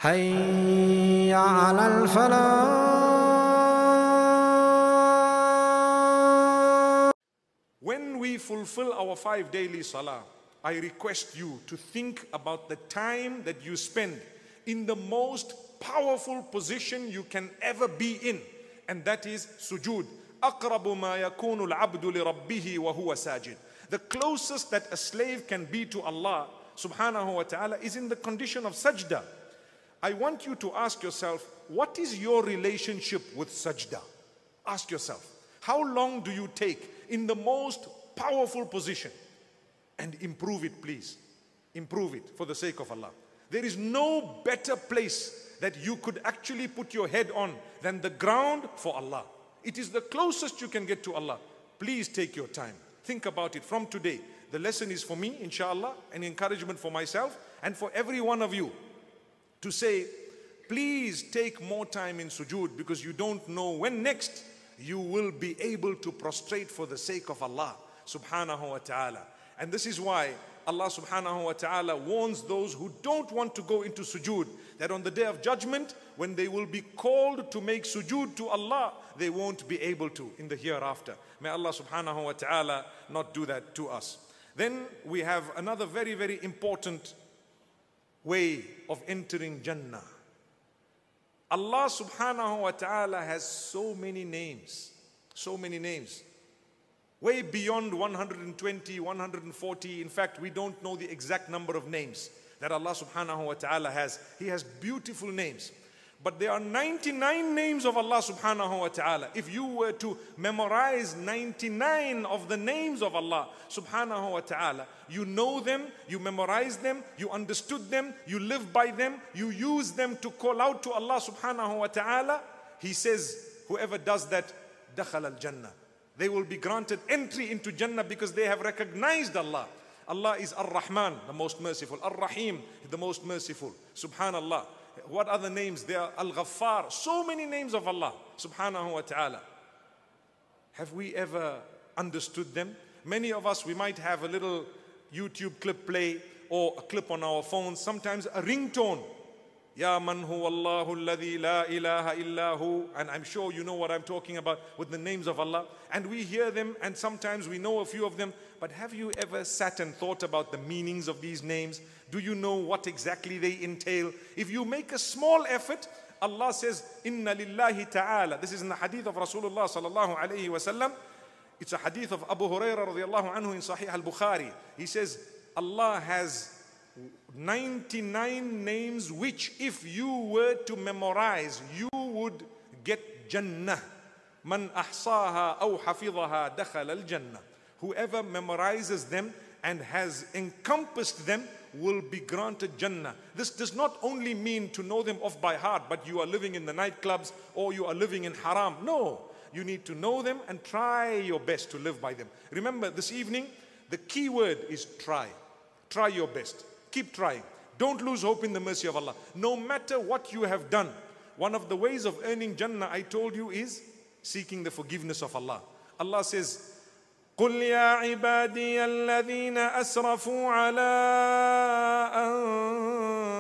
حي على الفلاح. When we fulfill our 5 daily salah, I request you to think about the time that you spend in the most powerful position you can ever be in, and that is sujood. أقرب ما يكون العبد لربه وهو ساجد. The closest that a slave can be to Allah subhanahu wa ta'ala is in the condition of sajda. I want you to ask yourself, what is your relationship with sajda? Ask yourself, how long do you take in the most powerful position? And improve it, please. Improve it for the sake of Allah. There is no better place that you could actually put your head on than the ground for Allah. It is the closest you can get to Allah. Please take your time. Think about it from today. The lesson is for me, inshallah, an encouragement for myself and for every one of you to say, please take more time in sujood, because you don't know when next you will be able to prostrate for the sake of Allah subhanahu wa ta'ala. And this is why Allah subhanahu wa ta'ala warns those who don't want to go into sujood, that on the day of judgment, when they will be called to make sujood to Allah, they won't be able to in the hereafter. May Allah subhanahu wa ta'ala not do that to us. Then we have another very, very important way of entering Jannah. Allah subhanahu wa ta'ala has so many names, way beyond 120, 140. In fact, we don't know the exact number of names that Allah subhanahu wa ta'ala has. He has beautiful names. But there are 99 names of Allah subhanahu wa ta'ala. If you were to memorize 99 of the names of Allah subhanahu wa ta'ala, you know them, you memorize them, you understood them, you live by them, you use them to call out to Allah subhanahu wa ta'ala. He says, whoever does that, dakhala al-jannah. They will be granted entry into Jannah because they have recognized Allah. Allah is Ar-Rahman, the most merciful. Ar-Rahim, the most merciful. Subhanallah. What other names? There are Al-Ghaffar. So many names of Allah subhanahu wa ta'ala. Have we ever understood them? Many of us, we might have a little YouTube clip play or a clip on our phones, sometimes a ringtone. Ya man huwa Allahu alladhi la ilaha illahu. And I'm sure you know what I'm talking about with the names of Allah. And we hear them, and sometimes we know a few of them. But have you ever sat and thought about the meanings of these names? Do you know what exactly they entail? If you make a small effort, Allah says, Inna lillahi ta'ala. This is in the hadith of Rasulullah sallallahu alayhi wa sallam. It's a hadith of Abu Hurairah radiallahu anhu in Sahih al-Bukhari. He says, Allah has 99 names which if you were to memorize, you would get Jannah. Man ahsaha aw hafidhaha dakhala al-Jannah. Whoever memorizes them and has encompassed them will be granted Jannah. This does not only mean to know them off by heart, but you are living in the nightclubs or you are living in haram. No, you need to know them and try your best to live by them. Remember, this evening, the key word is try. Try your best. Keep trying. Don't lose hope in the mercy of Allah. No matter what you have done, one of the ways of earning Jannah, I told you, is seeking the forgiveness of Allah. Allah says, قل يا عبادي الذين أسرفوا على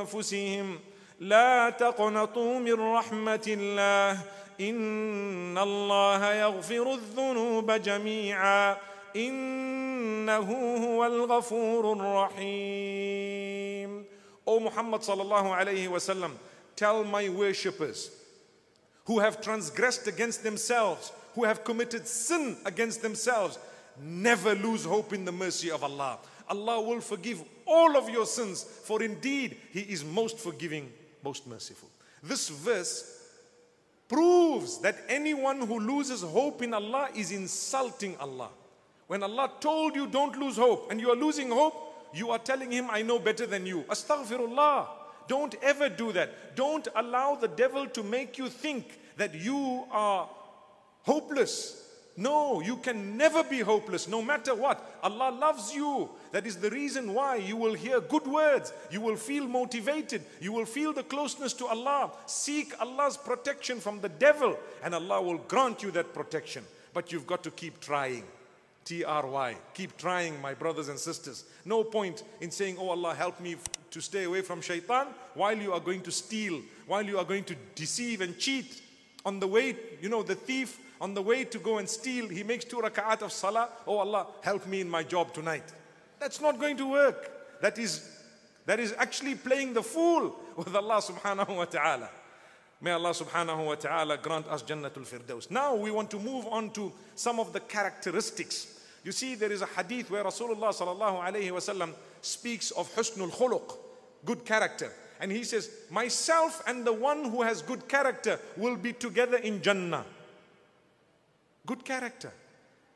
أنفسهم لا تقنطوا من رحمة الله إن الله يغفر الذنوب جميعا إنه هو الغفور الرحيم. O Muhammad sallallahu alayhi wa sallam, tell my worshippers who have transgressed against themselves, who have committed sin against themselves, never lose hope in the mercy of Allah. Allah will forgive all of your sins, for indeed He is most forgiving, most merciful. This verse proves that anyone who loses hope in Allah is insulting Allah. When Allah told you don't lose hope and you are losing hope, you are telling Him, I know better than you. Astaghfirullah. Don't ever do that. Don't allow the devil to make you think that you are hopeless. No, you can never be hopeless, no matter what. Allah loves you. That is the reason why you will hear good words. You will feel motivated. You will feel the closeness to Allah. Seek Allah's protection from the devil, and Allah will grant you that protection. But you've got to keep trying. T-R-Y. Keep trying, my brothers and sisters. No point in saying, oh Allah, help me to stay away from shaitan, while you are going to steal, while you are going to deceive and cheat. On the way, you know, the thief, on the way to go and steal, he makes 2 rak'at of salah. Oh Allah, help me in my job tonight. That's not going to work. That is actually playing the fool with Allah subhanahu wa ta'ala. May Allah subhanahu wa ta'ala grant us Jannatul Firdaus. Now we want to move on to some of the characteristics. You see, there is a hadith where Rasulullah sallallahu alayhi wa sallam speaks of husnul khuluq, good character. And he says, myself and the one who has good character will be together in Jannah. Good character.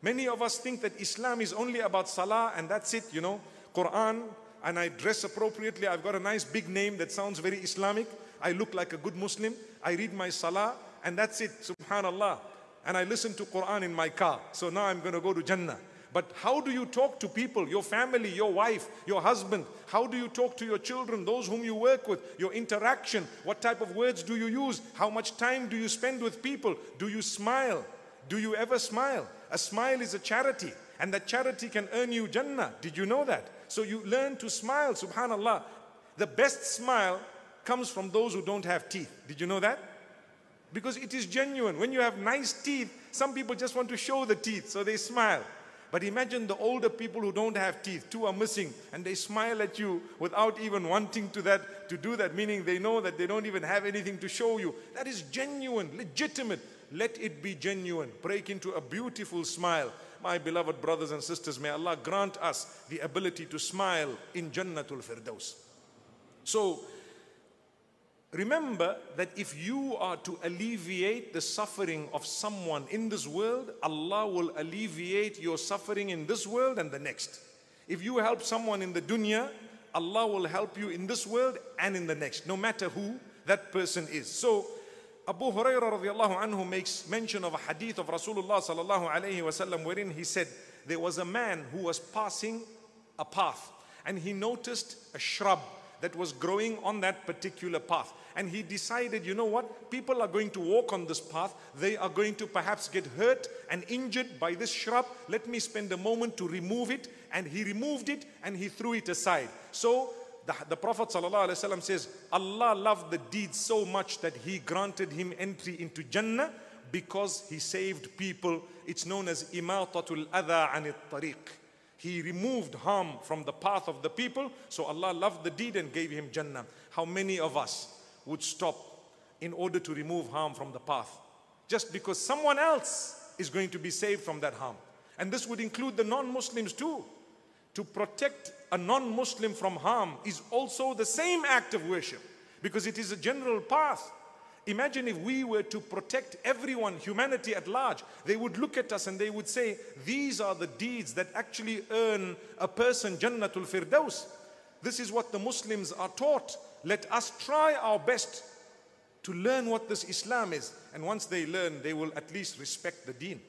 Many of us think that Islam is only about salah and that's it, you know, Quran, and I dress appropriately. I've got a nice big name that sounds very Islamic. I look like a good Muslim. I read my salah and that's it, subhanallah. And I listen to Quran in my car. So now I'm going to go to Jannah. But how do you talk to people, your family, your wife, your husband? How do you talk to your children, those whom you work with, your interaction? What type of words do you use? How much time do you spend with people? Do you smile? Do you ever smile? A smile is a charity, and that charity can earn you Jannah. Did you know that? So you learn to smile, subhanallah. The best smile comes from those who don't have teeth. Did you know that? Because it is genuine. When you have nice teeth, some people just want to show the teeth, so they smile. But imagine the older people who don't have teeth, 2 are missing, and they smile at you without even wanting to do that, meaning they know that they don't even have anything to show you. That is genuine, legitimate. Let it be genuine. Break into a beautiful smile. My beloved brothers and sisters, may Allah grant us the ability to smile in Jannatul Firdaus. So, remember that if you are to alleviate the suffering of someone in this world, Allah will alleviate your suffering in this world and the next. If you help someone in the dunya, Allah will help you in this world and in the next, no matter who that person is. So, Abu Hurairah radiallahu anhu makes mention of a hadith of Rasulullah sallallahu alayhi wa sallam, wherein he said, there was a man who was passing a path and he noticed a shrub that was growing on that particular path. And he decided, you know what? People are going to walk on this path. They are going to perhaps get hurt and injured by this shrub. Let me spend a moment to remove it. And he removed it and he threw it aside. So the Prophet ﷺ says, Allah loved the deed so much that he granted him entry into Jannah because he saved people. It's known as imatatul adha anit tariq. He removed harm from the path of the people. So Allah loved the deed and gave him Jannah. How many of us would stop in order to remove harm from the path? Just because someone else is going to be saved from that harm. And this would include the non-Muslims too. To protect a non-Muslim from harm is also the same act of worship, because it is a general path. Imagine if we were to protect everyone, humanity at large. They would look at us and they would say, these are the deeds that actually earn a person Jannatul Firdaus. This is what the Muslims are taught. Let us try our best to learn what this Islam is. And once they learn, they will at least respect the deen.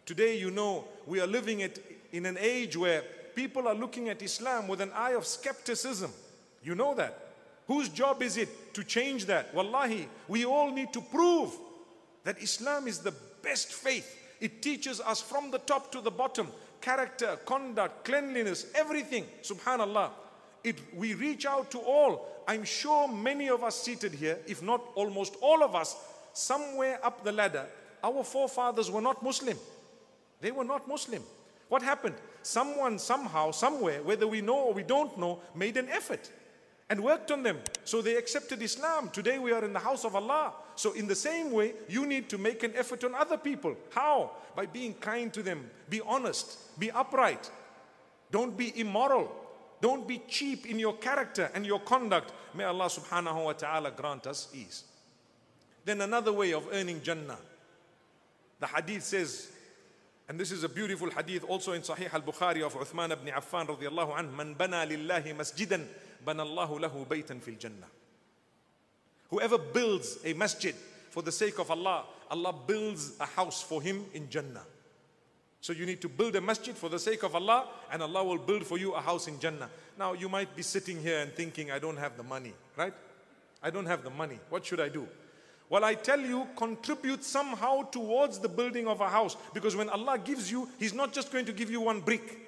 Today, you know, we are living in an age where people are looking at Islam with an eye of skepticism. You know that. Whose job is it to change that? Wallahi, we all need to prove that Islam is the best faith. It teaches us from the top to the bottom, character, conduct, cleanliness, everything. Subhanallah. We reach out to all. I'm sure many of us seated here, if not almost all of us, somewhere up the ladder, our forefathers were not Muslim. They were not Muslim. What happened? Someone, somehow, somewhere, whether we know or we don't know, made an effort and worked on them. So they accepted Islam. Today we are in the house of Allah. So in the same way, you need to make an effort on other people. How? By being kind to them. Be honest. Be upright. Don't be immoral. Don't be cheap in your character and your conduct. May Allah subhanahu wa ta'ala grant us ease. Then another way of earning Jannah. The hadith says, and this is a beautiful hadith also in Sahih al-Bukhari of Uthman ibn Affan radiyallahu anhu, Man bana lillahi masjidan, bana Allahu lahu baytan fil Jannah. Whoever builds a masjid for the sake of Allah, Allah builds a house for him in Jannah. So you need to build a masjid for the sake of Allah, and Allah will build for you a house in Jannah. Now you might be sitting here and thinking, I don't have the money, right? I don't have the money. What should I do? Well, I tell you, contribute somehow towards the building of a house. Because when Allah gives you, He's not just going to give you one brick.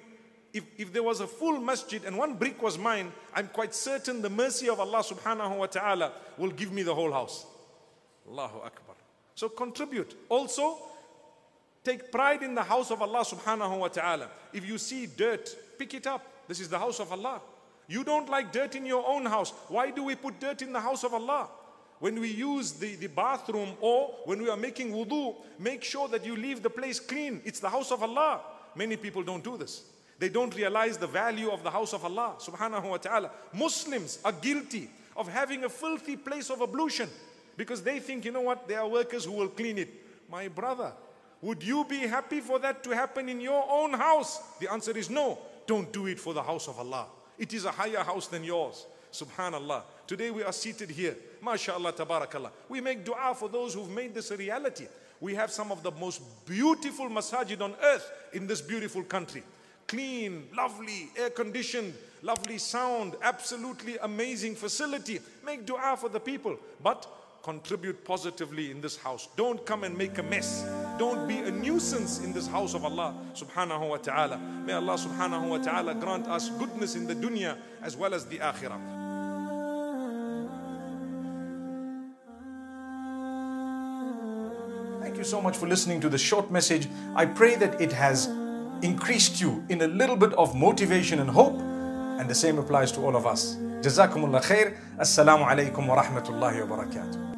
if there was a full masjid and one brick was mine, I'm quite certain the mercy of Allah subhanahu wa ta'ala will give me the whole house. Allahu Akbar. So contribute. Also, take pride in the house of Allah subhanahu wa ta'ala. If you see dirt, pick it up. This is the house of Allah. You don't like dirt in your own house. Why do we put dirt in the house of Allah? When we use the bathroom or when we are making wudu, make sure that you leave the place clean. It's the house of Allah. Many people don't do this. They don't realize the value of the house of Allah subhanahu wa ta'ala. Muslims are guilty of having a filthy place of ablution because they think, you know what, there are workers who will clean it. My brother, would you be happy for that to happen in your own house? The answer is no. Don't do it for the house of Allah. It is a higher house than yours. Subhanallah. Today we are seated here. MashaAllah, tabarakallah. We make dua for those who've made this a reality. We have some of the most beautiful masajid on earth in this beautiful country. Clean, lovely, air-conditioned, lovely sound, absolutely amazing facility. Make dua for the people, but contribute positively in this house. Don't come and make a mess. Don't be a nuisance in this house of Allah subhanahu wa ta'ala. May Allah subhanahu wa ta'ala grant us goodness in the dunya as well as the akhirah. Thank you so much for listening to this short message. I pray that it has increased you in a little bit of motivation and hope, and the same applies to all of us. Jazakumullah khair. Assalamu alaikum wa rahmatullahi wa barakatuh.